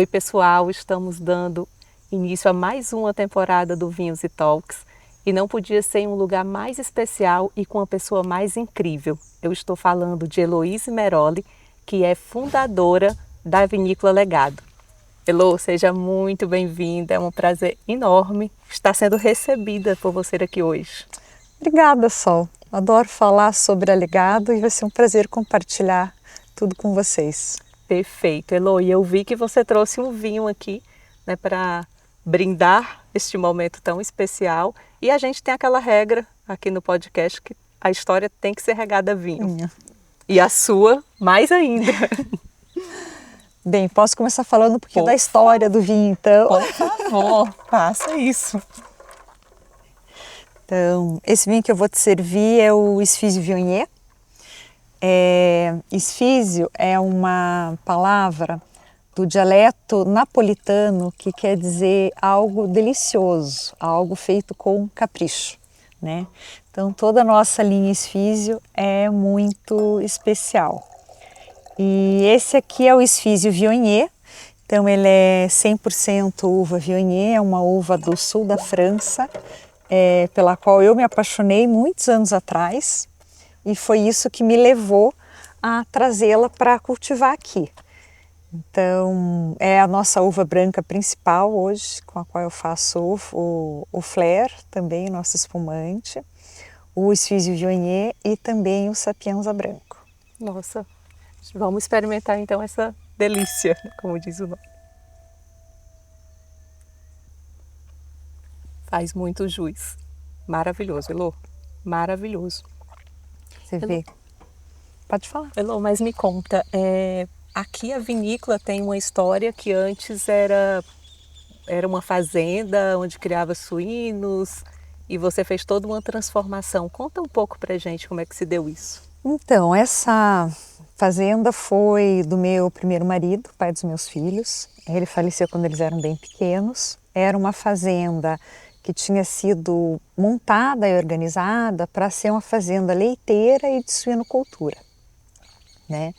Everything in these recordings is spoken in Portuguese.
Oi pessoal, estamos dando início a mais uma temporada do Vinhos e Talks e não podia ser em um lugar mais especial e com uma pessoa mais incrível. Eu estou falando de Heloíse Meroli, que é fundadora da Vinícola Legado. Elo, seja muito bem-vinda, é um prazer enorme estar sendo recebida por você aqui hoje. Obrigada, Sol. Adoro falar sobre a Legado e vai ser um prazer compartilhar tudo com vocês. Perfeito, Elo, e eu vi que você trouxe um vinho aqui, né, para brindar este momento tão especial. E a gente tem aquela regra aqui no podcast que a história tem que ser regada a vinho. Minha. E a sua, mais ainda. Bem, posso começar falando um pouquinho da história do vinho, então? Por favor, faça isso. Então, esse vinho que eu vou te servir é o Esfizio Viognier. Esfizio é uma palavra do dialeto napolitano que quer dizer algo delicioso, algo feito com capricho, né? Então toda a nossa linha Esfizio é muito especial. E esse aqui é o Esfizio Viognier, então ele é 100% uva Viognier, é uma uva do sul da França, pela qual eu me apaixonei muitos anos atrás. E foi isso que me levou a trazê-la para cultivar aqui. Então, é a nossa uva branca principal hoje, com a qual eu faço o Flair, também o nosso espumante, o Esfizio Viognier e também o Sapienza branco. Nossa, vamos experimentar então essa delícia, como diz o nome. Faz muito jus. Maravilhoso, Elo. Maravilhoso. Você vê? Pode falar. Elo, mas me conta, aqui a vinícola tem uma história que antes era uma fazenda onde criava suínos e você fez toda uma transformação. Conta um pouco pra gente como é que se deu isso. Então, essa fazenda foi do meu primeiro marido, pai dos meus filhos. Ele faleceu quando eles eram bem pequenos. Era uma fazenda que tinha sido montada e organizada para ser uma fazenda leiteira e de suinocultura, né?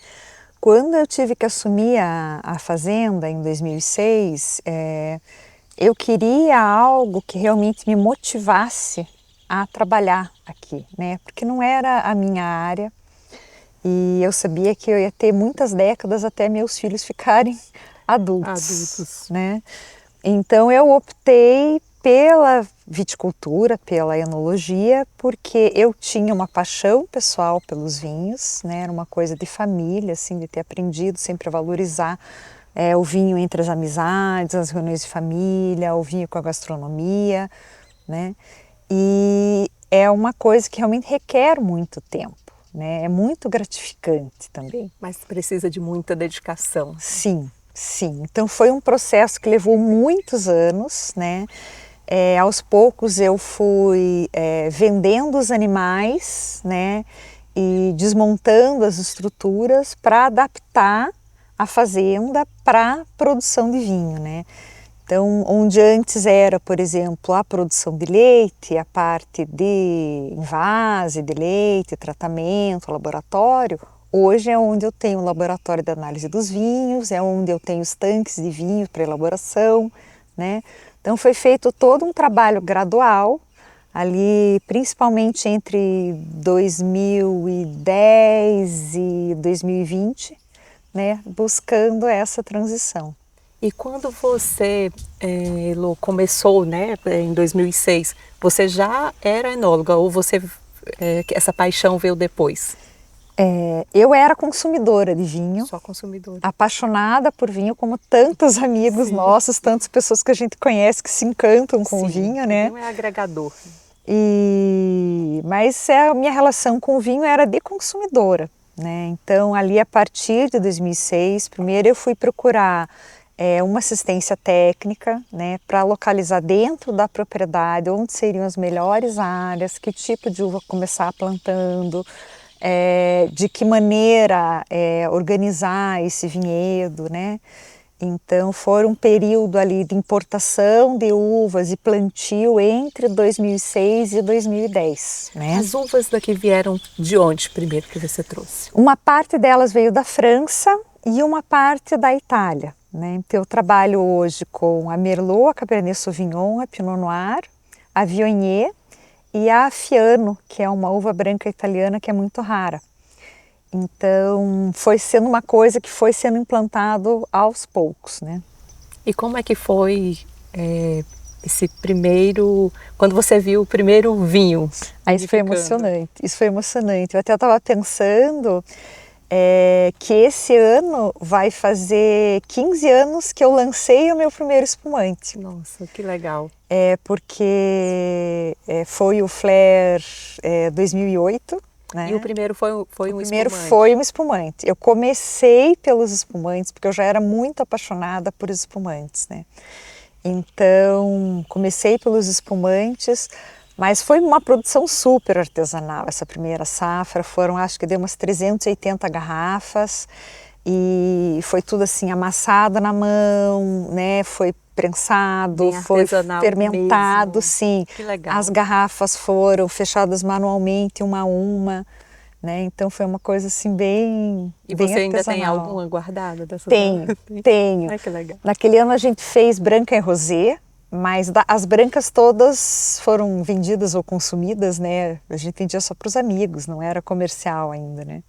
Quando eu tive que assumir a fazenda em 2006, eu queria algo que realmente me motivasse a trabalhar aqui, né? Porque não era a minha área e eu sabia que eu ia ter muitas décadas até meus filhos ficarem adultos, né? Então eu optei pela viticultura, pela enologia, porque eu tinha uma paixão pessoal pelos vinhos, né? Era uma coisa de família, assim, de ter aprendido sempre a valorizar o vinho entre as amizades, as reuniões de família, o vinho com a gastronomia, né? E é uma coisa que realmente requer muito tempo, né? É muito gratificante também. Mas precisa de muita dedicação. Sim, sim. Então foi um processo que levou muitos anos, né? Aos poucos eu fui vendendo os animais, né? E desmontando as estruturas para adaptar a fazenda para a produção de vinho, né? Então, onde antes era, por exemplo, a produção de leite, a parte de envase de leite, tratamento, laboratório, hoje é onde eu tenho o laboratório de análise dos vinhos, é onde eu tenho os tanques de vinho para elaboração, né? Então foi feito todo um trabalho gradual, ali principalmente entre 2010 e 2020, né, buscando essa transição. E quando você, Elo, começou, né, em 2006, você já era enóloga ou essa paixão veio depois? Eu era consumidora de vinho. Só consumidora. Apaixonada por vinho, como tantos amigos nossos, tantas pessoas que a gente conhece que se encantam com o vinho, né? O vinho é agregador. Mas a minha relação com o vinho era de consumidora, né? Então, ali a partir de 2006, primeiro eu fui procurar uma assistência técnica, né, para localizar dentro da propriedade onde seriam as melhores áreas, que tipo de uva começar plantando, de que maneira organizar esse vinhedo, né? Então foi um período ali de importação de uvas e plantio entre 2006 e 2010, né? As uvas daqui vieram de onde primeiro que você trouxe? Uma parte delas veio da França e uma parte da Itália, né? Então eu trabalho hoje com a Merlot, a Cabernet Sauvignon, a Pinot Noir, a Viognier e a Fiano, que é uma uva branca italiana que é muito rara. Então foi sendo uma coisa que foi sendo implantado aos poucos, né? E como é que foi esse primeiro, quando você viu o primeiro vinho? Isso foi emocionante, isso foi emocionante. Eu até estava pensando que esse ano vai fazer 15 anos que eu lancei o meu primeiro espumante. Nossa, que legal. Porque foi o Flair 2008, né? E o primeiro foi um primeiro espumante? Foi um espumante. Eu comecei pelos espumantes, porque eu já era muito apaixonada por espumantes, né? Então, comecei pelos espumantes, mas foi uma produção super artesanal essa primeira safra. Foram, acho que deu umas 380 garrafas e foi tudo assim amassado na mão, né? Foi prensado, foi fermentado, mesmo. sim. Que legal. As garrafas foram fechadas manualmente, uma a uma, né? Então foi uma coisa assim bem artesanal. E você ainda tem alguma guardada dessa? Tenho. Ai, que legal. Naquele ano a gente fez branca e rosé, mas as brancas todas foram vendidas ou consumidas, né? A gente vendia só para os amigos, não era comercial ainda, né?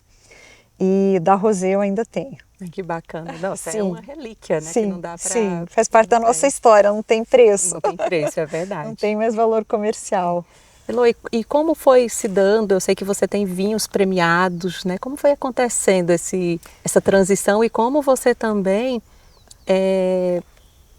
E da rosé eu ainda tenho. Que bacana. Nossa, sim, é uma relíquia, né? Sim, que não dá pra... sim, faz parte da nossa história, não tem preço. Não tem preço, é verdade. Não tem mais valor comercial. Elô, e como foi se dando? Eu sei que você tem vinhos premiados, né? Como foi acontecendo essa transição e como você também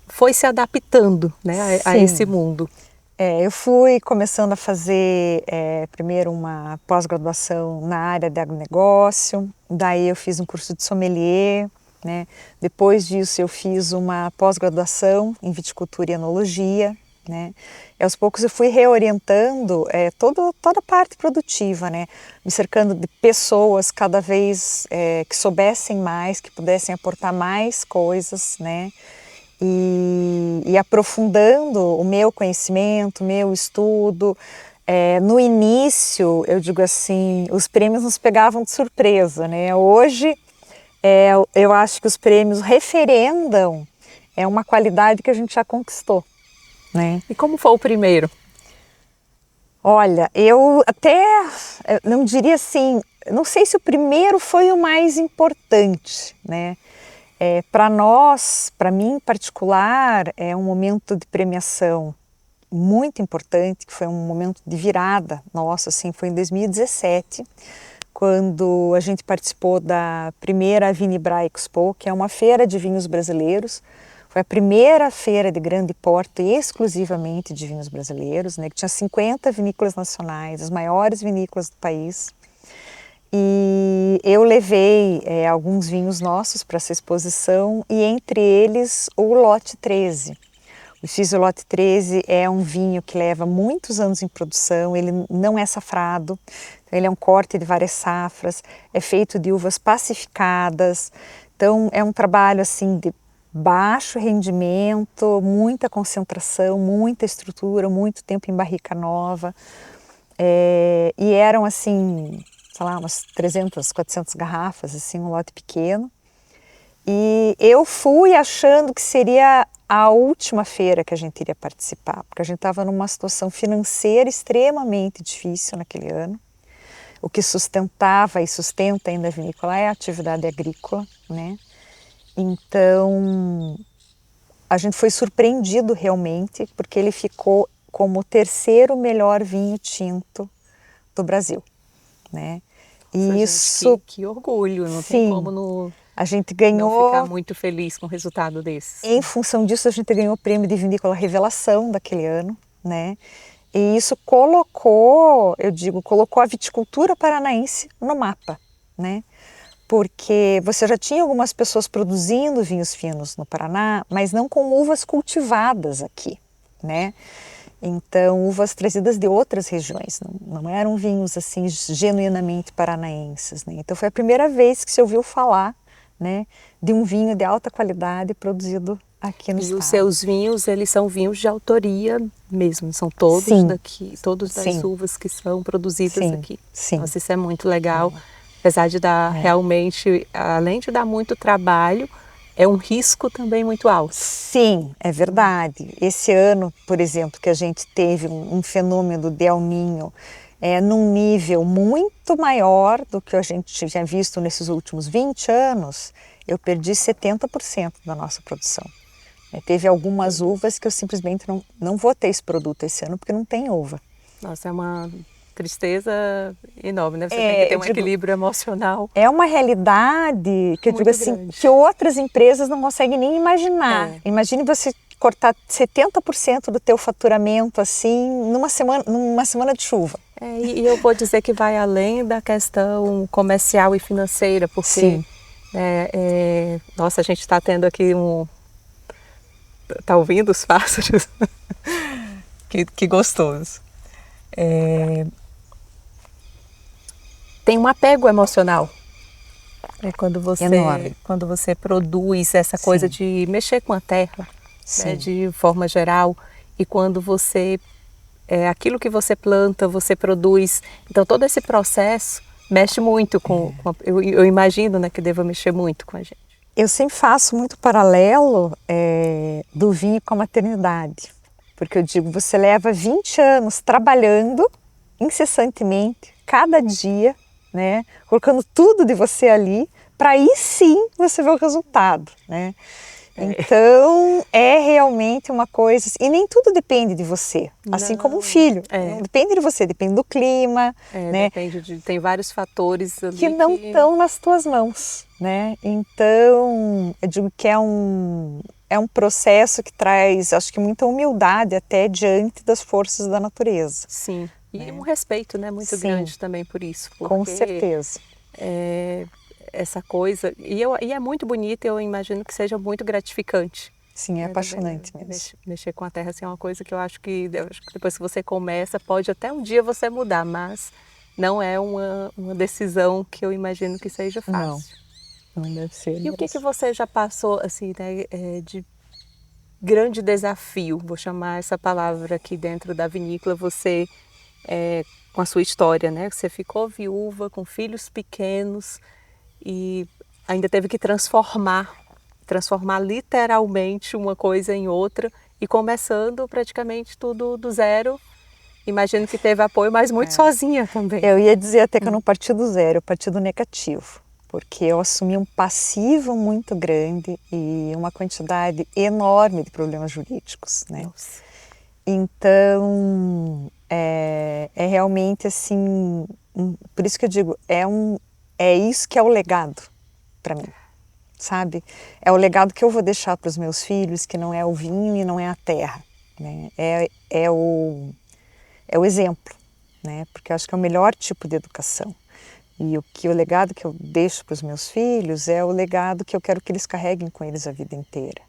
foi se adaptando, né, a esse mundo? Eu fui começando a fazer primeiro uma pós-graduação na área de agronegócio, daí eu fiz um curso de sommelier, né? Depois disso eu fiz uma pós-graduação em viticultura e enologia, né? E aos poucos eu fui reorientando toda a parte produtiva, né? Me cercando de pessoas cada vez que soubessem mais, que pudessem aportar mais coisas, né? E aprofundando o meu conhecimento, o meu estudo. No início, eu digo assim, os prêmios nos pegavam de surpresa, né? Hoje, eu acho que os prêmios referendam uma qualidade que a gente já conquistou, né? E como foi o primeiro? Olha, eu até não diria assim, não sei se o primeiro foi o mais importante, né? Para nós, para mim em particular, é um momento de premiação muito importante, que foi um momento de virada nossa, assim, foi em 2017, quando a gente participou da primeira Vinibra Expo, que é uma feira de vinhos brasileiros. Foi a primeira feira de grande porte exclusivamente de vinhos brasileiros, né, que tinha 50 vinícolas nacionais, as maiores vinícolas do país. E eu levei alguns vinhos nossos para essa exposição e entre eles o Lote 13. O Fizio Lote 13 é um vinho que leva muitos anos em produção, ele não é safrado, ele é um corte de várias safras, é feito de uvas pacificadas, então é um trabalho assim de baixo rendimento, muita concentração, muita estrutura, muito tempo em barrica nova, e eram assim, sei lá, umas 300, 400 garrafas, assim, um lote pequeno. E eu fui achando que seria a última feira que a gente iria participar, porque a gente estava numa situação financeira extremamente difícil naquele ano. O que sustentava e sustenta ainda a vinícola é a atividade agrícola, né? Então, a gente foi surpreendido realmente, porque ele ficou como o terceiro melhor vinho tinto do Brasil, né? E Nossa, isso, gente, que orgulho, não tem como a gente ganhou, não ficar muito feliz com o resultado desses. Em função disso, a gente ganhou o prêmio de vinícola revelação daquele ano, né? E isso colocou a viticultura paranaense no mapa, né? Porque você já tinha algumas pessoas produzindo vinhos finos no Paraná, mas não com uvas cultivadas aqui, né? Então, uvas trazidas de outras regiões, não eram vinhos assim genuinamente paranaenses, né? Então, foi a primeira vez que se ouviu falar, né, de um vinho de alta qualidade produzido aqui no estado. E os seus vinhos, eles são vinhos de autoria mesmo, são todos daqui, todos das uvas que são produzidas aqui. Sim. Nossa, isso é muito legal, apesar de dar realmente, além de dar muito trabalho, é um risco também muito alto. Sim, é verdade. Esse ano, por exemplo, que a gente teve um fenômeno de El Niño num nível muito maior do que a gente tinha visto nesses últimos 20 anos, eu perdi 70% da nossa produção. Teve algumas uvas que eu simplesmente não vou ter esse produto esse ano porque não tem uva. Nossa, é uma tristeza enorme, né? Você tem que ter um equilíbrio emocional. É uma realidade que eu digo assim, grande. que outras empresas não conseguem nem imaginar. Imagine você cortar 70% do teu faturamento assim numa semana de chuva. E eu vou dizer que vai além da questão comercial e financeira, porque Sim. Nossa, a gente está tendo aqui tá ouvindo os pássaros? que gostoso. Tem um apego emocional. Quando você produz essa coisa de mexer com a terra, né, de forma geral, e quando você aquilo que você planta, você produz. Então todo esse processo mexe muito eu imagino, né, que deva mexer muito com a gente. Eu sempre faço muito paralelo do vinho com a maternidade, porque eu digo, você leva 20 anos trabalhando incessantemente, cada dia, né, colocando tudo de você ali, para aí sim você ver o resultado, né? Então é realmente uma coisa, e nem tudo depende de você, assim como um filho, não depende de você, depende do clima, né? Tem vários fatores ali que não estão nas tuas mãos, né? Então eu digo que é um processo que traz, acho que muita humildade até diante das forças da natureza. Sim, e um respeito, né, muito grande também por isso. Com certeza. Essa coisa, e é muito bonito, eu imagino que seja muito gratificante. Sim, é apaixonante mesmo. Mexer com a terra assim, é uma coisa que eu acho que depois que você começa, pode até um dia você mudar, mas não é uma decisão que eu imagino que seja fácil. Não deve ser. E o que você já passou, assim, né, de grande desafio, vou chamar essa palavra aqui dentro da vinícola, você, com a sua história, né? Você ficou viúva, com filhos pequenos, e ainda teve que transformar literalmente uma coisa em outra e começando praticamente tudo do zero. Imagino que teve apoio, mas muito sozinha também. Eu ia dizer até que eu não parti do zero, eu parti do negativo, porque eu assumi um passivo muito grande e uma quantidade enorme de problemas jurídicos, né? Nossa. Então é realmente assim, por isso que eu digo, é isso que é o legado para mim, sabe? É o legado que eu vou deixar para os meus filhos, que não é o vinho e não é a terra, né? É o exemplo, né? Porque eu acho que é o melhor tipo de educação. E o legado que eu deixo para os meus filhos é o legado que eu quero que eles carreguem com eles a vida inteira,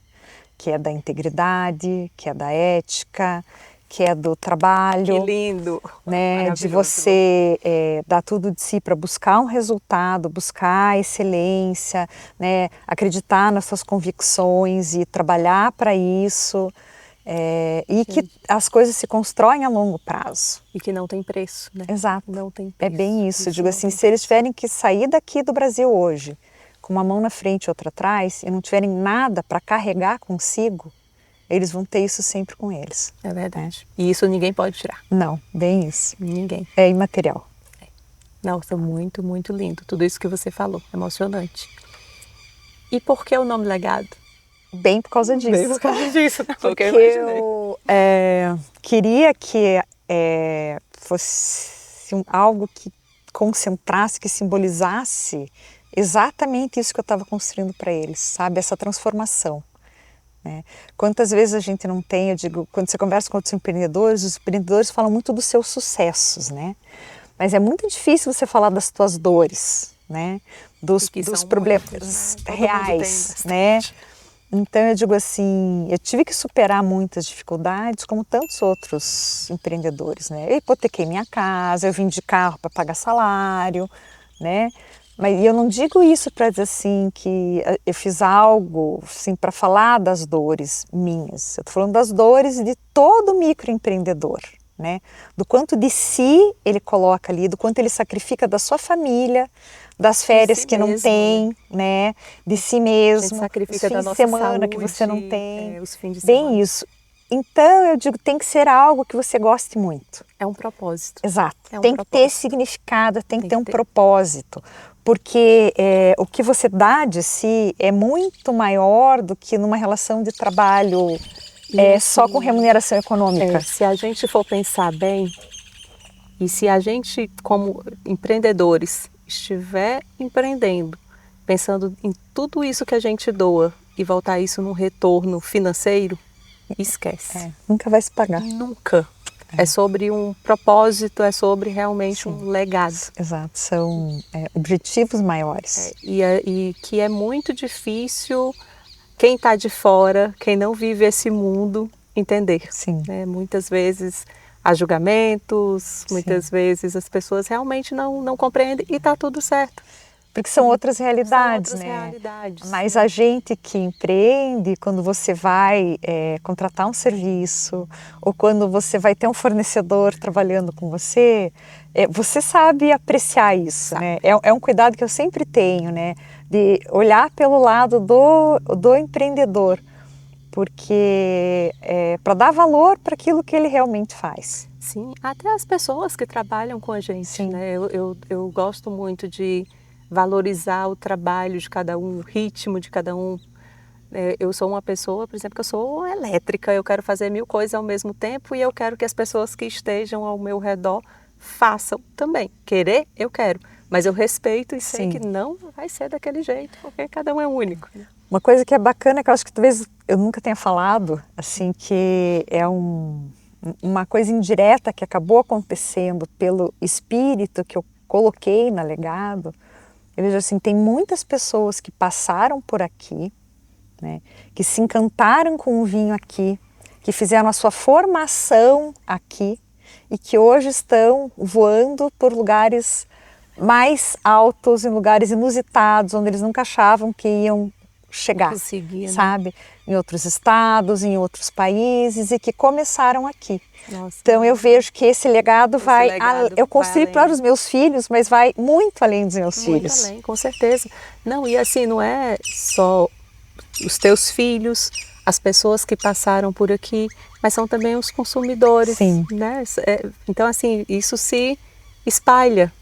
que é da integridade, que é da ética, que é do trabalho. Que lindo! Né, de você dar tudo de si para buscar um resultado, buscar a excelência, né, acreditar nas suas convicções e trabalhar para isso, e que as coisas se constroem a longo prazo. E que não tem preço, né? Exato. Não tem preço. É bem isso. Eu digo assim, se eles tiverem que sair daqui do Brasil hoje, com uma mão na frente e outra atrás, e não tiverem nada para carregar consigo, eles vão ter isso sempre com eles. É verdade. E isso ninguém pode tirar. Não, bem isso. Ninguém. É imaterial. Nossa, muito, muito lindo. Tudo isso que você falou, emocionante. E por que o nome Legado? Bem por causa disso. Bem por causa disso, né? Porque eu queria que fosse algo que concentrasse, que simbolizasse exatamente isso que eu estava construindo para eles, sabe? Essa transformação. Né? Quantas vezes a gente não tem, eu digo, quando você conversa com outros empreendedores, os empreendedores falam muito dos seus sucessos, né? Mas é muito difícil você falar das tuas dores, né? Dos problemas reais, né? Então eu digo assim, eu tive que superar muitas dificuldades, como tantos outros empreendedores, né? Eu hipotequei minha casa, eu vim de carro para pagar salário, né? Mas eu não digo isso para dizer assim que eu fiz algo assim, para falar das dores minhas. Eu estou falando das dores de todo microempreendedor, né? Do quanto de si ele coloca ali, do quanto ele sacrifica da sua família, das férias si que não mesmo, tem, né? De si A gente mesmo, os sacrifica da fins de nossa semana que você não saúde, tem. os fins de Bem semana. isso. Então eu digo, tem que ser algo que você goste muito. É um propósito. Exato. É um Tem que ter propósito. significado, tem que Tem ter que um ter. propósito. Porque o que você dá de si é muito maior do que numa relação de trabalho E só com assim, remuneração econômica. se a gente for pensar bem, e se a gente, como empreendedores, estiver empreendendo, pensando em tudo isso que a gente doa e voltar isso num retorno financeiro, esquece. Nunca vai se pagar. Nunca. É sobre um propósito, é sobre realmente Sim. um legado. Exato, são objetivos maiores. E que é muito difícil quem está de fora, quem não vive esse mundo, entender. Sim. Né? Muitas vezes há julgamentos, muitas Sim. vezes as pessoas realmente não compreendem e está tudo certo. Porque são outras realidades, São outras né? realidades. Mas a gente que empreende, quando você vai contratar um serviço, ou quando você vai ter um fornecedor trabalhando com você, você sabe apreciar isso, né? É um cuidado que eu sempre tenho, né? De olhar pelo lado do empreendedor, porque para dar valor para aquilo que ele realmente faz. Sim, até as pessoas que trabalham com a gente, Sim. né? Eu gosto muito de valorizar o trabalho de cada um, o ritmo de cada um. Eu sou uma pessoa, por exemplo, que eu sou elétrica, eu quero fazer 1000 coisas ao mesmo tempo e eu quero que as pessoas que estejam ao meu redor façam também. Querer, eu quero, mas eu respeito e sei que não vai ser daquele jeito, porque cada um é único. Né? Uma coisa que é bacana, que eu acho que talvez eu nunca tenha falado, assim, que é uma coisa indireta que acabou acontecendo pelo espírito que eu coloquei na Legado. Eu vejo assim, tem muitas pessoas que passaram por aqui, né, que se encantaram com o vinho aqui, que fizeram a sua formação aqui e que hoje estão voando por lugares mais altos, em lugares inusitados, onde eles nunca achavam que iam chegar, sabe? Em outros estados, em outros países e que começaram aqui. Nossa, então eu vejo que esse legado eu construí para os meus filhos, mas vai muito além dos meus filhos. Muito além, com certeza. Não, e assim, não é só os teus filhos, as pessoas que passaram por aqui, mas são também os consumidores. Sim. Né? Então, assim, isso se espalha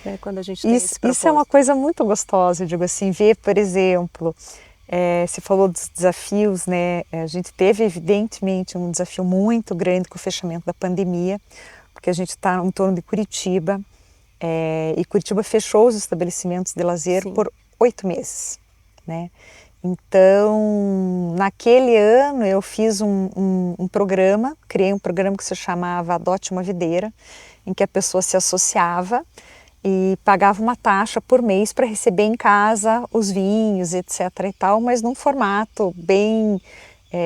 né, quando a gente tem esse propósito. Isso é uma coisa muito gostosa, eu digo assim, ver, por exemplo, você falou dos desafios, né? A gente teve, evidentemente, um desafio muito grande com o fechamento da pandemia, porque a gente está em torno de Curitiba, e Curitiba fechou os estabelecimentos de lazer Sim. por 8 meses, né? Então, naquele ano eu fiz um programa, criei um programa que se chamava Adote uma Videira, em que a pessoa se associava e pagava uma taxa por mês para receber em casa os vinhos, etc. e tal, mas num formato bem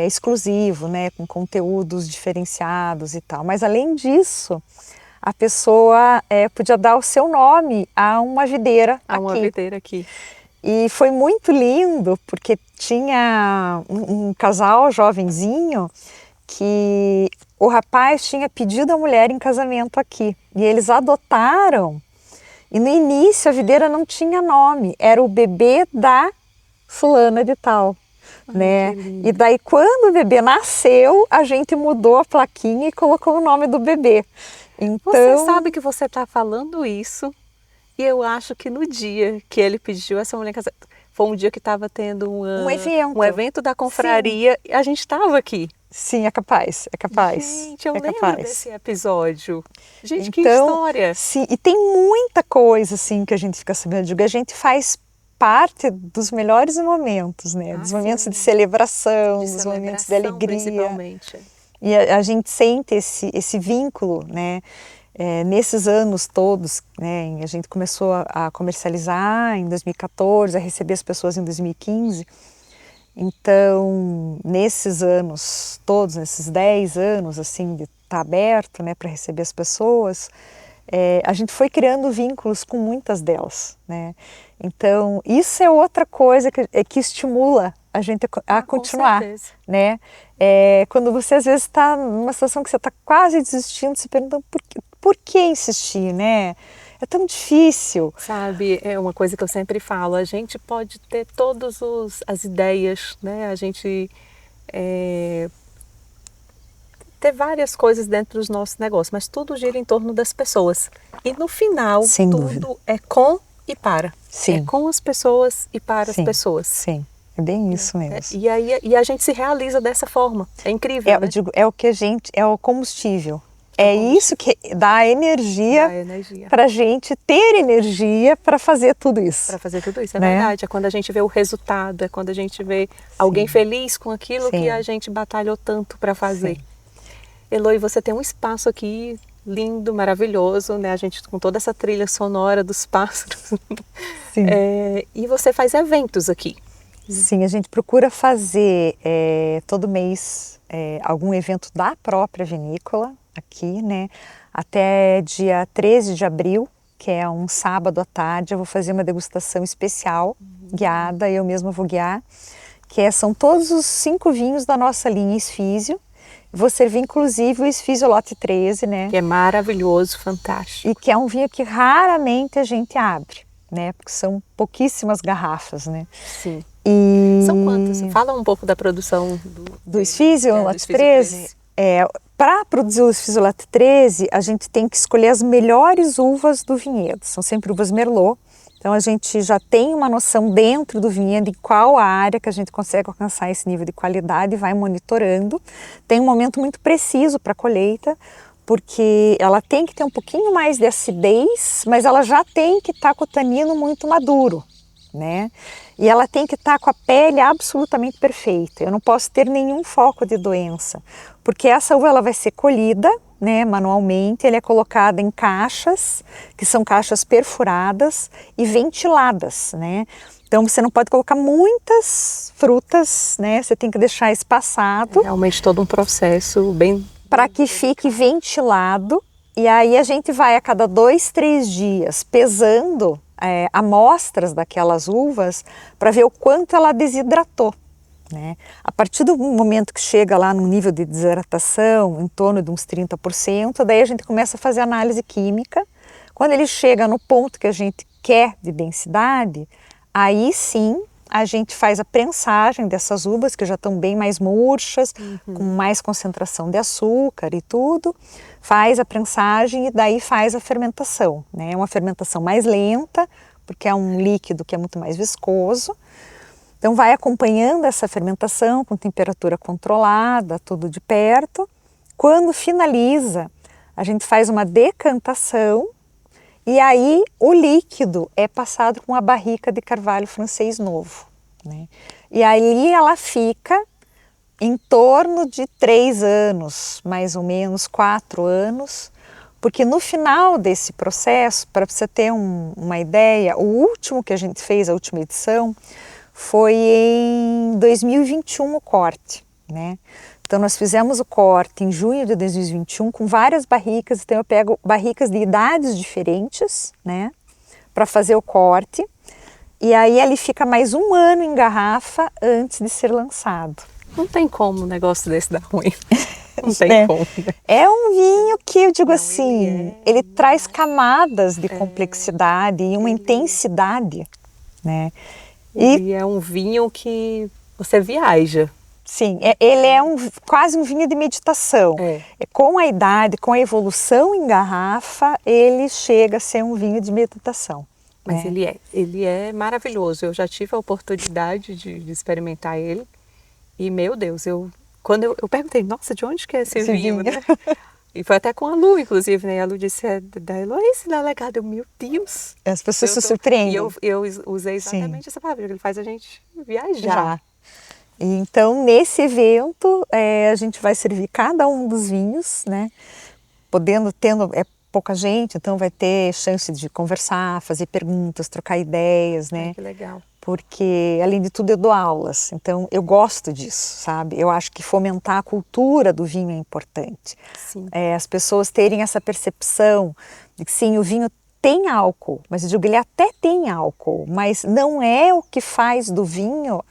exclusivo, né, com conteúdos diferenciados e tal. Mas além disso, a pessoa podia dar o seu nome a uma videira aqui. A uma videira aqui. E foi muito lindo, porque tinha um casal jovenzinho que o rapaz tinha pedido a mulher em casamento aqui. E eles adotaram. E no início a videira não tinha nome, era o bebê da fulana de tal. Né? E daí quando o bebê nasceu, a gente mudou a plaquinha e colocou o nome do bebê. Então... Você sabe que você está falando isso e eu acho que no dia que ele pediu essa mulher em casamento, foi um dia que estava tendo um evento da confraria e a gente estava aqui. Sim, é capaz, é capaz. Gente, eu lembro desse episódio. Gente, então, que história. Sim, e tem muita coisa assim que a gente fica sabendo. Eu digo, a gente faz parte dos melhores momentos, né? Dos momentos de celebração, dos momentos de alegria. Principalmente. E a gente sente esse vínculo, né? Nesses anos todos, né? A gente começou a comercializar em 2014, a receber as pessoas em 2015. Então, nesses anos todos, nesses 10 anos assim de estar aberto, né, para receber as pessoas, a gente foi criando vínculos com muitas delas, né? Então, isso é outra coisa que estimula, a gente a continuar, com certeza. né? Quando você às vezes está numa situação que você está quase desistindo, se perguntando por que insistir, né? É tão difícil. Sabe, é uma coisa que eu sempre falo, a gente pode ter todas as ideias, né? A gente ter várias coisas dentro dos nossos negócios, mas tudo gira em torno das pessoas. E no final, Sem tudo dúvida. é com e para. Sim. É com as pessoas e para Sim, as pessoas. Sim, é bem isso mesmo. E a gente se realiza dessa forma. É incrível, né? Eu digo, é o que é o combustível. É isso que dá energia para a gente ter energia para fazer tudo isso. Para fazer tudo isso, é né? verdade. É quando a gente vê o resultado, é quando a gente vê alguém feliz com aquilo que a gente batalhou tanto para fazer. Sim. Eloy, você tem um espaço aqui lindo, maravilhoso, né? A gente com toda essa trilha sonora dos pássaros. Sim. E você faz eventos aqui. Sim, a gente procura fazer todo mês algum evento da própria vinícola aqui, né? Até dia 13 de abril, que é um sábado à tarde, eu vou fazer uma degustação especial, guiada, eu mesma vou guiar, são todos os 5 vinhos da nossa linha Esfísio. Vou servir inclusive o Esfísio Lote 13, né? Que é maravilhoso, fantástico. E que é um vinho que raramente a gente abre, né? Porque são pouquíssimas garrafas, né? Sim. E... São quantas? Fala um pouco da produção do Esfísio Lote 13. Para produzir o Esfísio Lote 13, a gente tem que escolher as melhores uvas do vinhedo. São sempre uvas Merlot. Então a gente já tem uma noção dentro do vinhedo em qual área que a gente consegue alcançar esse nível de qualidade e vai monitorando. Tem um momento muito preciso para a colheita, porque ela tem que ter um pouquinho mais de acidez, mas ela já tem que estar com o tanino muito maduro, né? E ela tem que estar com a pele absolutamente perfeita. Eu não posso ter nenhum foco de doença, porque essa uva ela vai ser colhida, né, manualmente. Ela é colocada em caixas, que são caixas perfuradas e ventiladas, né? Então você não pode colocar muitas frutas, né? Você tem que deixar espaçado. É realmente todo um processo bem... para que fique ventilado. E aí a gente vai a cada 2, 3 dias pesando amostras daquelas uvas para ver o quanto ela desidratou, né? A partir do momento que chega lá no nível de desidratação, em torno de uns 30%, daí a gente começa a fazer análise química. Quando ele chega no ponto que a gente quer de densidade, aí sim a gente faz a prensagem dessas uvas que já estão bem mais murchas, com mais concentração de açúcar e tudo, faz a prensagem e daí faz a fermentação, né? É uma fermentação mais lenta, porque é um líquido que é muito mais viscoso. Então vai acompanhando essa fermentação com temperatura controlada, tudo de perto. Quando finaliza, a gente faz uma decantação e aí o líquido é passado com a barrica de carvalho francês novo, né? E aí ela fica em torno de 3 anos, mais ou menos 4 anos, porque no final desse processo, para você ter uma ideia, o último que a gente fez, a última edição, foi em 2021 o corte, né? Então nós fizemos o corte em junho de 2021 com várias barricas, então eu pego barricas de idades diferentes, né, para fazer o corte, e aí ele fica mais 1 ano em garrafa antes de ser lançado. Não tem como um negócio desse dar ruim. Não tem como. É um vinho que eu digo assim, ele traz camadas de complexidade e uma intensidade, né? E é um vinho que você viaja. Sim, ele é quase um vinho de meditação. Com a idade, com a evolução em garrafa, ele chega a ser um vinho de meditação. Mas ele é maravilhoso. Eu já tive a oportunidade de experimentar ele. E, meu Deus, quando eu perguntei, nossa, de onde que é esse vinho? Né? E foi até com a Lu, inclusive, né? A Lu disse, é da Heloísa, da Legado. Meu Deus! As pessoas se surpreendem. E eu usei exatamente essa palavra, ele faz a gente viajar. Então, nesse evento, a gente vai servir cada um dos vinhos, né? Tendo pouca gente, então vai ter chance de conversar, fazer perguntas, trocar ideias, né? Que legal. Porque, além de tudo, eu dou aulas, então eu gosto disso, sabe? Eu acho que fomentar a cultura do vinho é importante. Sim. As pessoas terem essa percepção de que, sim, o vinho tem álcool, mas eu digo, ele até tem álcool, mas não é o que faz do vinho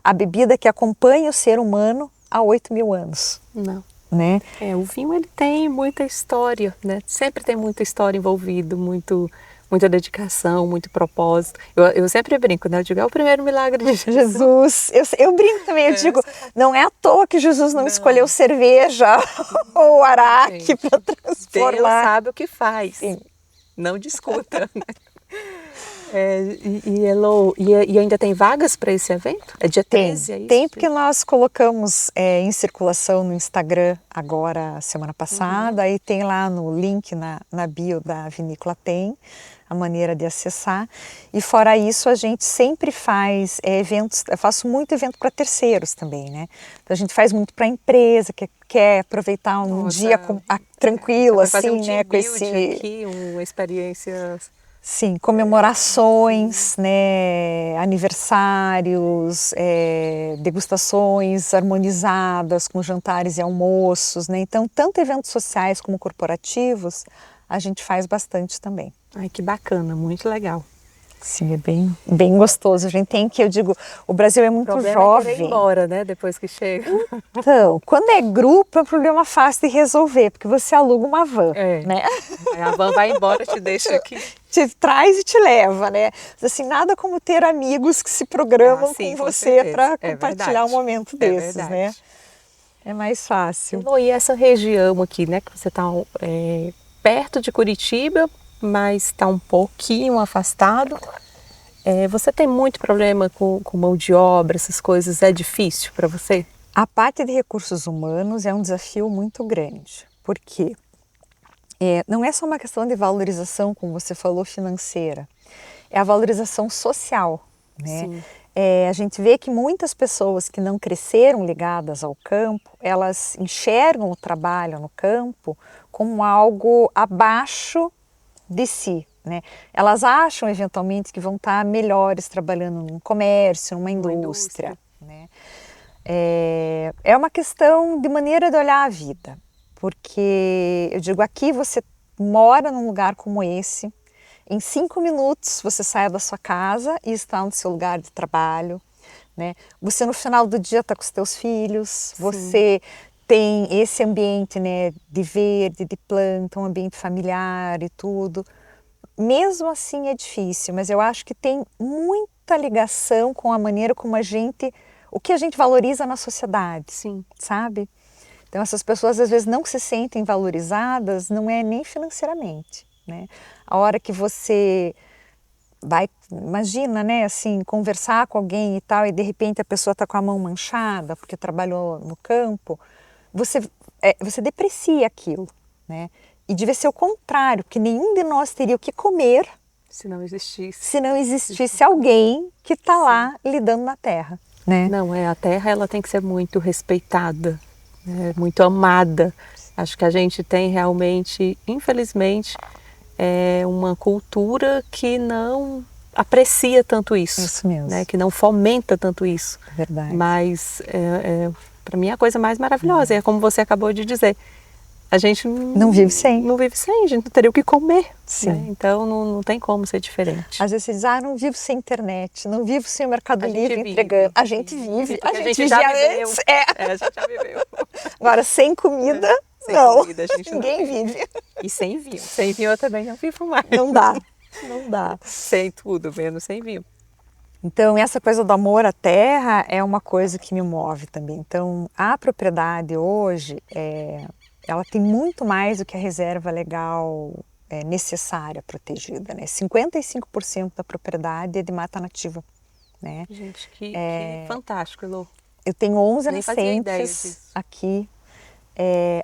a bebida que acompanha o ser humano há 8.000 anos. Não. Né? O vinho ele tem muita história, né? Sempre tem muita história envolvida, muita dedicação, muito propósito. Eu sempre brinco, né? Eu digo, é o primeiro milagre de Jesus. Eu brinco também, eu digo, não é à toa que Jesus não escolheu cerveja ou araque para transformar. Deus sabe o que faz. Sim. Não discuta. Né? Elô, e ainda tem vagas para esse evento? É dia 13, é isso? Tem, porque nós colocamos em circulação no Instagram agora, semana passada, aí tem lá no link na bio da Vinícola tem a maneira de acessar. E fora isso, a gente sempre faz eventos, eu faço muito evento para terceiros também, né? Então a gente faz muito para a empresa que quer aproveitar um dia tranquilo, assim, né? Com esse aqui, uma experiência. Sim, comemorações, né, aniversários, degustações harmonizadas com jantares e almoços, né? Então, tanto eventos sociais como corporativos, a gente faz bastante também. Ai, que bacana, muito legal. Sim, é bem gostoso. A gente tem que, eu digo, o Brasil é muito jovem. O problema é ir embora, né, depois que chega. Então, quando é grupo, é um problema fácil de resolver, porque você aluga uma van, né? A van vai embora, te deixa aqui. Te traz e te leva, né? Assim, nada como ter amigos que se programam com você para compartilhar um momento desses, né? É mais fácil. E essa região aqui, né, que você está perto de Curitiba, mas está um pouquinho afastado. Você tem muito problema com mão de obra, essas coisas? É difícil para você? A parte de recursos humanos é um desafio muito grande, porque não é só uma questão de valorização, como você falou, financeira, é a valorização social, né? Sim. A gente vê que muitas pessoas que não cresceram ligadas ao campo, elas enxergam o trabalho no campo como algo abaixo de si, né? Elas acham eventualmente que vão estar melhores trabalhando num comércio, numa indústria. Né? É uma questão de maneira de olhar a vida, porque eu digo, aqui você mora num lugar como esse, em 5 minutos você sai da sua casa e está no seu lugar de trabalho, né? Você no final do dia está com os teus filhos, sim, você tem esse ambiente, né, de verde, de planta, um ambiente familiar e tudo. Mesmo assim é difícil, mas eu acho que tem muita ligação com a maneira como o que a gente valoriza na sociedade, sim, sabe? Então essas pessoas às vezes não se sentem valorizadas, não é nem financeiramente, né? A hora que você vai, imagina, né, assim, conversar com alguém e tal, e de repente a pessoa está com a mão manchada porque trabalhou no campo, você deprecia aquilo, né? E devia ser o contrário, porque nenhum de nós teria o que comer se não existisse. Se não existisse alguém que está lá lidando na terra, né? Não, a terra ela tem que ser muito respeitada, né? Muito amada. Acho que a gente tem realmente, infelizmente, uma cultura que não aprecia tanto isso. Isso mesmo. Né? Que não fomenta tanto isso. Verdade. Mas, para mim, a coisa mais maravilhosa é como você acabou de dizer. A gente não vive sem. Não vive sem, a gente não teria o que comer. Sim. Né? Então não tem como ser diferente. Às vezes você diz, não vivo sem internet, não vivo sem o Mercado Livre entregando. A gente vive. A gente já viveu. Antes. A gente já viveu. Agora, sem comida, sem não. Comida, a gente ninguém vive. E sem vinho. Sem vinho eu também não vivo mais. Não dá. Não dá. Sem tudo, menos sem vinho. Então, essa coisa do amor à terra é uma coisa que me move também. Então, a propriedade hoje, ela tem muito mais do que a reserva legal necessária, protegida, né? 55% da propriedade é de mata nativa, né? Gente, que fantástico, Elô. Eu tenho 11 nascentes aqui.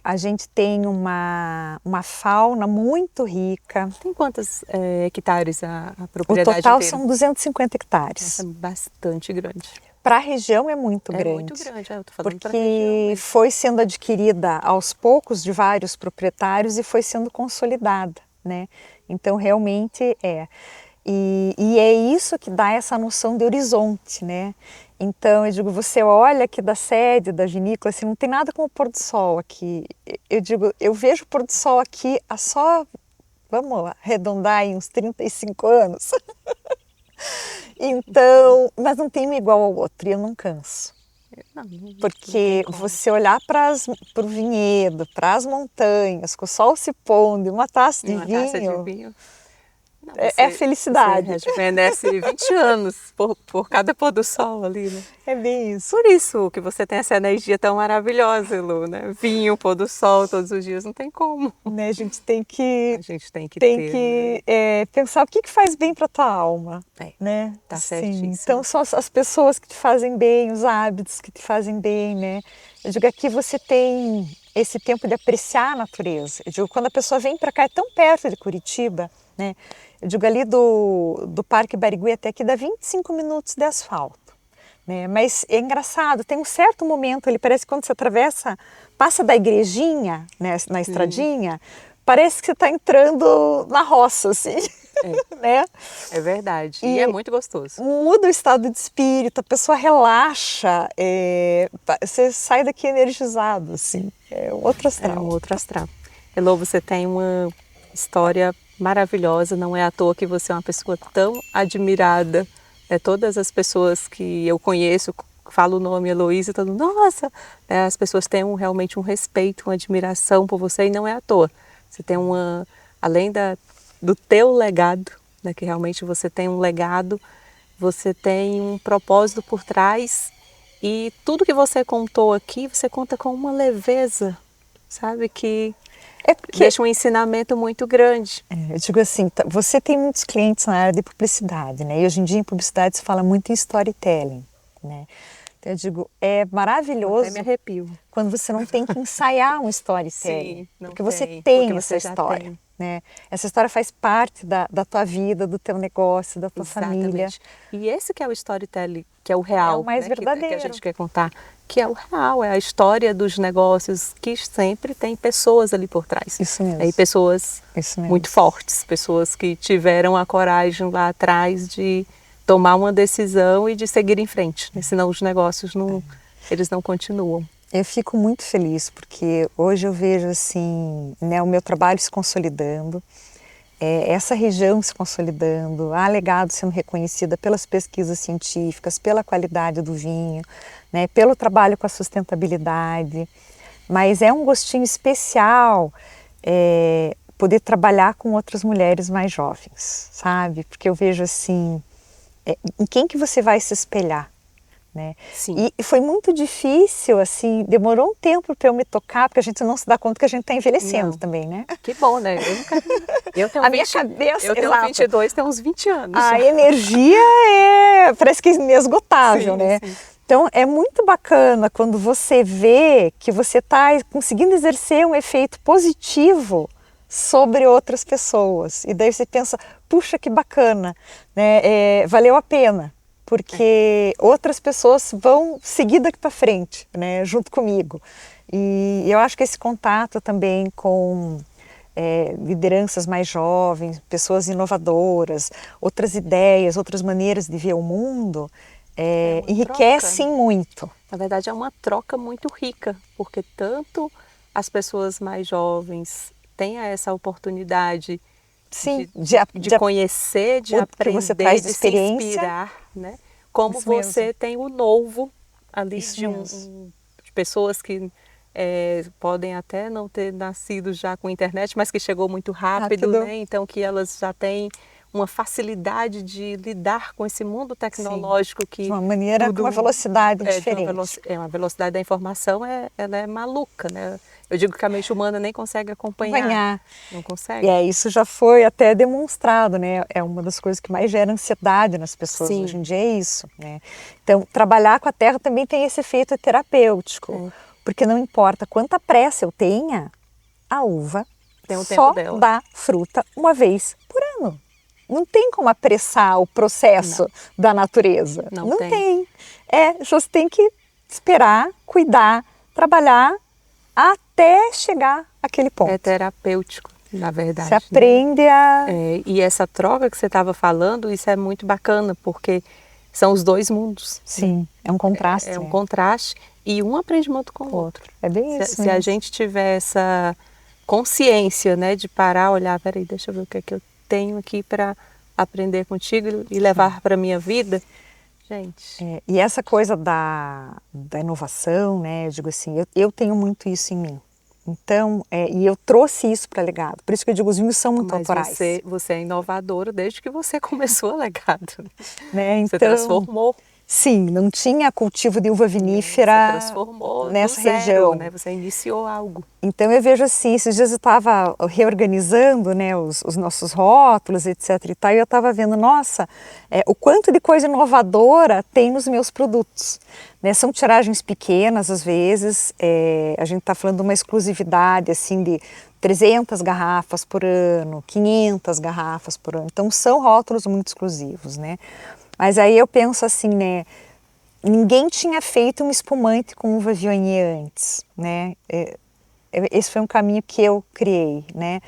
A gente tem uma fauna muito rica. Tem quantos hectares a propriedade inteira? O total inteira? são 250 hectares. Essa é bastante grande. Para a região é muito grande. É muito grande, eu tô falando porque região, mas... foi sendo adquirida aos poucos de vários proprietários e foi sendo consolidada, né? Então realmente é. E é isso que dá essa noção de horizonte, né? Então eu digo, você olha aqui da sede da vinícola, assim, não tem nada como o pôr do sol aqui. Eu digo, eu vejo o pôr do sol aqui há só, vamos arredondar aí uns 35 anos. Então, mas não tem um igual ao outro e eu não canso. Não, não Porque tem como. você olhar para o vinhedo, para as montanhas, com o sol se pondo e uma taça E de uma taça de vinho, vinho. Não, é você felicidade. rejuvenesce 20 anos por cada pôr do sol ali, né? É bem isso. Por isso que você tem essa energia tão maravilhosa, Elô, né? Vinho, pôr do sol todos os dias, não tem como. Né? A gente tem que, A gente tem que tem ter, que né? pensar o que faz bem para a tua alma. É, Né? tá Assim, então certíssimo. são as pessoas que te fazem bem, os hábitos que te fazem bem, né? Eu digo, aqui você tem esse tempo de apreciar a natureza. Eu digo, quando a pessoa vem para cá, é tão perto de Curitiba, né? Eu digo, ali do Parque Barigui até aqui dá 25 minutos de asfalto. Né? Mas é engraçado, tem um certo momento ali, parece que quando você atravessa, passa da igrejinha, né, na Sim, estradinha, parece que você está entrando na roça, assim, é, né? é verdade. E é E muito gostoso. muda o estado de espírito, a pessoa relaxa, você sai daqui energizado, assim, é um outro É um astral. outro astral. Elô, você tem uma história maravilhosa, não é à toa que você é uma pessoa tão admirada. Todas as pessoas que eu conheço, falo o nome Heloísa e todo mundo, nossa, as pessoas têm realmente um respeito, uma admiração por você e não é à toa. Você tem além do teu legado, né, que realmente você tem um legado, você tem um propósito por trás e tudo que você contou aqui, você conta com uma leveza, sabe, que É porque, deixa um ensinamento muito grande. eu digo assim, você tem muitos clientes na área de publicidade, né? E hoje em dia em publicidade se fala muito em storytelling, né? Então eu digo, é Eu até me maravilhoso arrepio. quando você não tem que ensaiar um storytelling, Sim, não porque você tem, porque tem essa você já história, tem. né? Essa história faz parte da tua vida, do teu negócio, da tua família. Exatamente. E esse que é o storytelling, que é o É o real, mais né, que a verdadeiro. gente quer contar, que é o real, é a história dos negócios, que sempre tem pessoas ali por trás. Isso E mesmo, pessoas isso mesmo. muito fortes, pessoas que tiveram a coragem lá atrás de tomar uma decisão e de seguir em frente, né? Senão os negócios não, eles não continuam. Eu fico muito feliz porque hoje eu vejo assim, né, o meu trabalho se consolidando, essa região se consolidando, a Legado sendo reconhecida pelas pesquisas científicas, pela qualidade do vinho, né, pelo trabalho com a sustentabilidade. Mas é um gostinho especial poder trabalhar com outras mulheres mais jovens, sabe? Porque eu vejo assim, em quem que você vai se espelhar? Né? Sim. E foi muito difícil, assim, demorou um tempo para eu me tocar, porque a gente não se dá conta que a gente está envelhecendo Não. também, né? Que bom, né? Eu nunca. Eu tenho A minha cabeça, eu tenho exato. 22, tenho uns 20 anos A já. energia parece que é inesgotável, Sim, né? sim. Então é muito bacana quando você vê que você está conseguindo exercer um efeito positivo sobre outras pessoas. E daí você pensa, puxa, que bacana, né? Valeu a pena, porque outras pessoas vão seguir daqui para frente, né? Junto comigo. E eu acho que esse contato também com lideranças mais jovens, pessoas inovadoras, outras ideias, outras maneiras de ver o mundo, Uma enriquecem troca. muito. Na verdade, é uma troca muito rica, porque tanto as pessoas mais jovens têm essa oportunidade Sim, de conhecer, de o que você traz aprender, de de se experiência, inspirar, né? Como isso mesmo, você tem o novo ali isso mesmo. de pessoas que podem até não ter nascido já com internet, mas que chegou muito rápido, Rápido, né? Então que elas já têm uma facilidade de lidar com esse mundo sim, tecnológico de que uma maneira com uma tudo velocidade diferente. uma velocidade da informação ela é maluca, né? Eu digo que a mente humana nem consegue acompanhar, Acompanhar. não E consegue. isso já foi até demonstrado, né? É uma das coisas que mais gera ansiedade nas pessoas hoje Sim, em dia, é isso, né? Então, trabalhar com a terra também tem esse efeito terapêutico, é, porque não importa quanta pressa eu tenha, a uva tem o tempo só dela. dá fruta uma vez por ano. Não tem como apressar o Não, processo da natureza. não Não tem. tem. Você tem que esperar, cuidar, trabalhar até chegar àquele É ponto. terapêutico, na Você verdade, né? aprende a. E essa troca que você estava falando, isso é muito bacana, porque são os dois mundos, né? Sim, é um contraste, É um né? contraste e um aprende muito com o Com o outro. outro. É bem isso Se a mesmo. gente tiver essa consciência, né, de parar, olhar, peraí, deixa eu ver o que é que eu tenho aqui para aprender contigo e levar para a minha vida. Gente. E essa coisa da inovação, né? Eu digo assim, eu tenho muito isso em mim. Então, e eu trouxe isso para Legado. Por isso que eu digo, os vinhos são muito autorais. Você é inovadora desde que você começou a Legado. Né? Você Então, transformou. Sim, não tinha cultivo de uva vinífera transformou nessa zero, região. Né? Você iniciou algo. Então eu vejo assim, esses dias eu estava reorganizando, né, os nossos rótulos, etc. e tal, e eu estava vendo, nossa, o quanto de coisa inovadora tem nos meus produtos. Né? São tiragens pequenas às vezes, a gente está falando de uma exclusividade assim de 300 garrafas por ano, 500 garrafas por ano. Então são rótulos muito exclusivos, né? Mas aí eu penso assim, né? Ninguém tinha feito um espumante com uva Viognier antes, né? Esse foi um caminho que eu criei, né?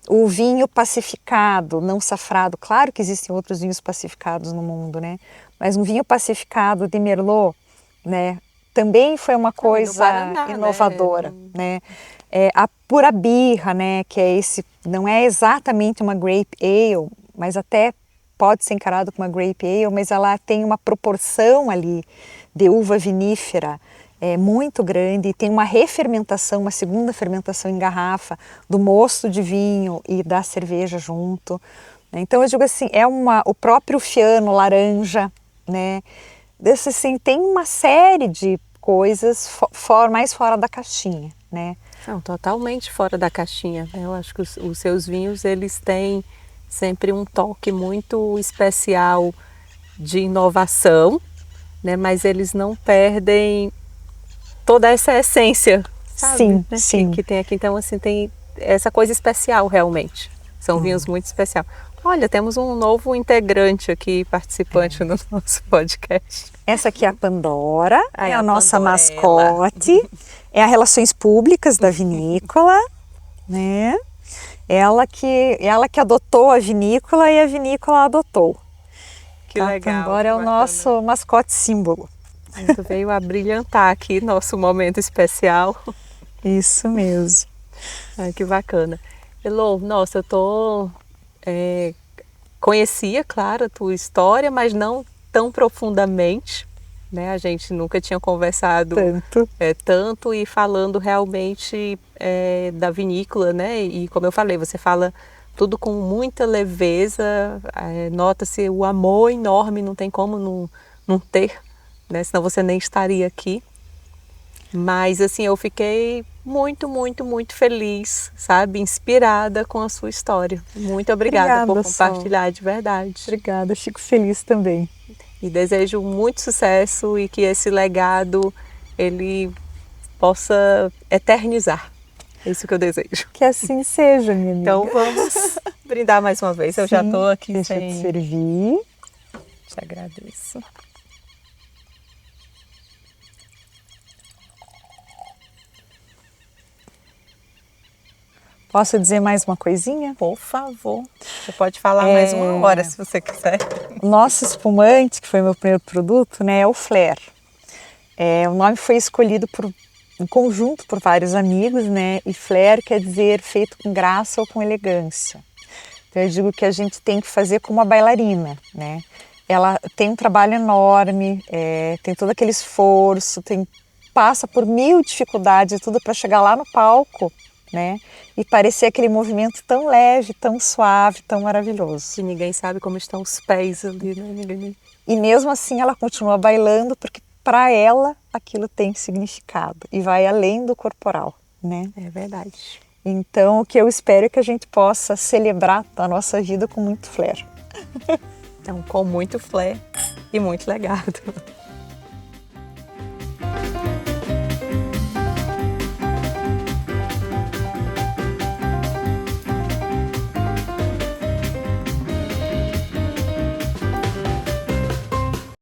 O vinho pacificado, não safrado, claro que existem outros vinhos pacificados no mundo, né? Mas um vinho pacificado de Merlot, né? Também foi uma coisa Paraná, inovadora, né? A pura birra, né? Que é esse, não é exatamente uma grape ale, mas até pode ser encarado como uma grape ale, mas ela tem uma proporção ali de uva vinífera muito grande, e tem uma refermentação, uma segunda fermentação em garrafa do mosto de vinho e da cerveja junto. Então eu digo assim, o próprio fiano laranja, né? Assim, tem uma série de coisas mais fora da caixinha, né? Não, totalmente fora da caixinha. Eu acho que os seus vinhos, eles têm sempre um toque muito especial de inovação, né? Mas eles não perdem toda essa essência, sabe? Sim, né? sim. Que tem aqui. Então, assim, tem essa coisa especial realmente. São vinhos muito especiais. Olha, temos um novo integrante aqui, participante no nosso podcast. Essa aqui é a Pandora, é a nossa Pandorela. mascote, é a Relações Públicas da vinícola, né? Ela que adotou a vinícola e a vinícola a adotou. Que legal. A Pandora é o nosso mascote símbolo. Tu veio a brilhantar aqui nosso momento especial. Isso mesmo. Ai, que bacana. Elô, nossa, eu conhecia, claro, a tua história, mas não tão profundamente, né? A gente nunca tinha conversado tanto e falando realmente da vinícola, né? E como eu falei, você fala tudo com muita leveza, nota-se o amor enorme, não tem como não ter, né? Senão você nem estaria aqui. Mas assim, eu fiquei muito, muito, muito feliz, sabe? Inspirada com a sua história. Muito obrigada por compartilhar, de verdade. Obrigada, fico feliz também. E desejo muito sucesso e que esse legado, ele possa eternizar. É isso que eu desejo. Que assim seja, minha amiga. Então vamos brindar mais uma vez. Eu já estou aqui deixa eu te servir. Te agradeço. Posso dizer mais uma coisinha? Por favor. Você pode falar mais uma hora, se você quiser. O nosso espumante, que foi meu primeiro produto, né, é o Flair. O nome foi escolhido em conjunto por vários amigos, né? E Flair quer dizer feito com graça ou com elegância. Então eu digo que a gente tem que fazer como uma bailarina, né? Ela tem um trabalho enorme, tem todo aquele esforço, passa por mil dificuldades e tudo para chegar lá no palco, né? E parecer aquele movimento tão leve, tão suave, tão maravilhoso. E ninguém sabe como estão os pés ali, né? E mesmo assim ela continua bailando porque para ela aquilo tem significado e vai além do corporal, né? É verdade. Então o que eu espero é que a gente possa celebrar a nossa vida com muito flair. Então, com muito flair e muito legado.